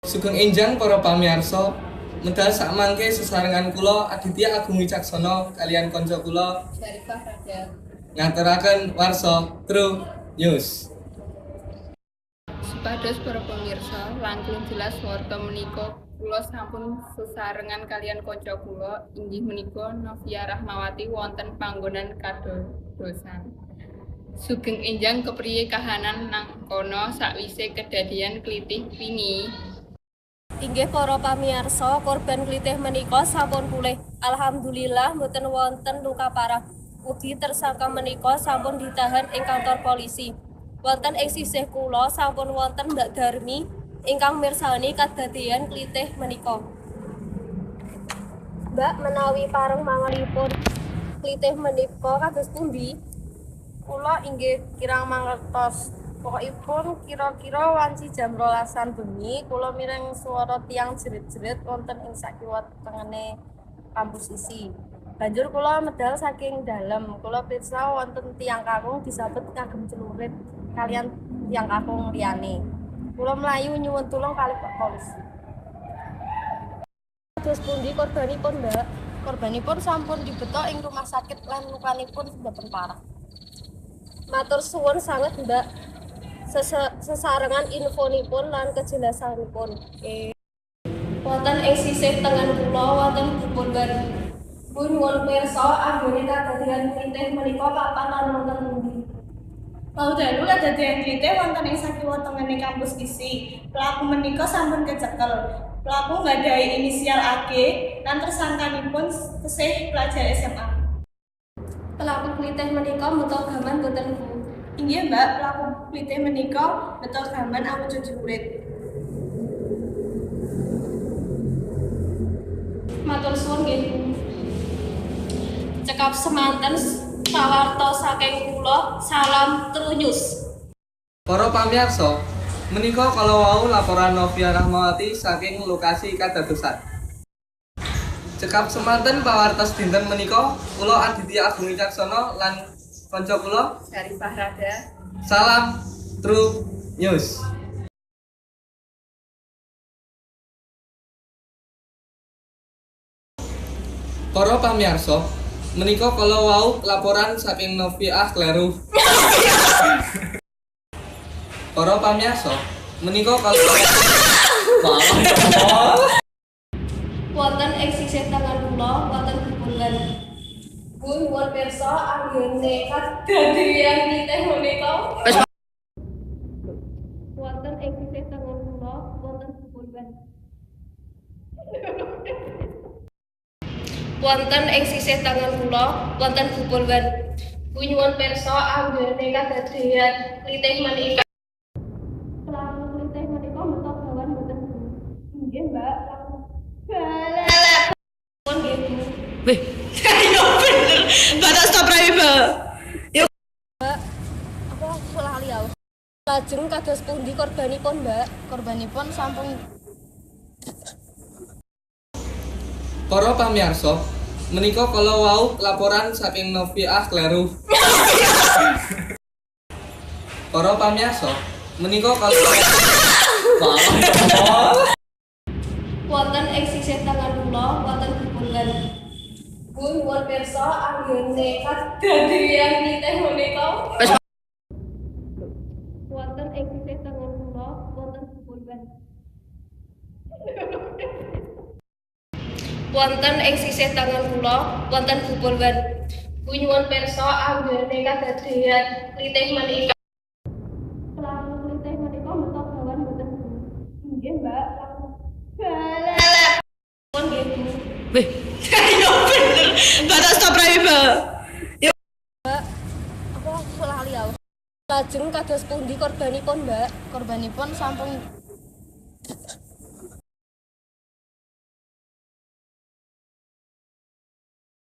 Sugeng enjang para pamirsa, medal sakmangke sesarengan kula Aditya Agung Wicaksono kaliyan kanca kula Syarifah Radha ngaturaken warsa True News. supados para pemirsa langkung jelas warta menika kula sampun sesarengan kaliyan kanca kula inggih menika Novia Rahmawati wonten panggonan kadodosan. Sugeng enjang kepriye kahanan nang kono sakwise kedadian klitih wingi? Inggih para pamirsa, korban klitih menika sampun pulih. Alhamdulillah mboten wonten luka parah. Ugi tersangka menika sampun ditahan ing kantor polisi. Wonten ing sisih kula sampun wonten Mbak Darmi ingkang mirsani kadadian klitih menika. Mbak menawi pareng manganipun klitih menika kados pundi? Kula inggih kirang mangertos. Pokokipun kira-kira wanci jam 12-an bengi kula mireng swara tiyang jerit-jerit wonten ing sakiwa tengene kampus isi. Banjur kula medal saking dalem. Kula pirsa wonten tiyang kakung disabet ngagem celurit kaliyan tiyang kakung liyane. Kula mlayu nyuwun tulung kalih Pak Polisi. Kados pundi korbanipun, Mbak? Korbanipun sampun dibetok ing rumah sakit lan lukanipun boten parah. Matur suwun sanget, Mbak. Sesarengan infonipun lan kejelasanipun. Wonten ing sisih tengen kula wonten Bupongan. Bu nyuwun pirsa anggone kadadian klitih menika kapan lan wonten pundi? Wekdal kadadian klitih wonten ing sakiwa tengene kampus isi. Pelaku menika sampun kecekel. Pelaku nggadahi inisial AG lan tersangkanipun tesih pelajar SMA. Pelaku klitih menika meto gaman boten Bu? Inggih Mbak, pelaku klitih menika beto gaman awujud celurit. Matur suwun nggih Bu. Cekap semanten sawarta saking kula, salam True News. Para pamirsa, menika kala wau laporan Novia Rahmawati saking lokasi kadadosan. Cekap semanten pawartos dinten menika kula Aditya Agung Wicaksono lan kanca kula Syarifah Radha salam True News. Para pamirsa, menika kala wau laporan saking Novia Kleru. Para pamirsa, menika kala Wonten ing sisih tengen kula wonten Bupongan. Bu nyuwun pirsa anggone kadadian klitih menika. Wonten ing sisih tengen kula wonten Bupongan. Wonten ing sisih tengen kula wonten Bupongan. Bu nyuwun pirsa anggone kadadian klitih menika. Pelaku klitih menika meto gawan boten Bu? Inggih Mbak, Pun nggih Bu. Weh, ya bener. Batas stop Mbak. Apa lali aku? Lajeng kados pundi korbanipun, Mbak? Korbanipun sampun Para pamirsa, menika kala wau laporan saking Novia Kleru. Para pamirsa, menika kala Wonten ing sisih tengen kula wonten Bupongan. Bu nyuwun pirsa anggone kadadian klitih menika. Wonten ing sisih tengen kula wonten Bupongan. Wonten ing sisih tengen kula wonten Bupongan. Bu nyuwun pirsa anggone kadadian klitih menika. Pelaku klitih menika meto gawan boten Bu? Inggih Mbak. Pun nggih Bu. Weh, ya bener. Batas stop Mbak. Apa lali aku? Lajeng kados pundi korbanipun, Mbak? korbanipun sampun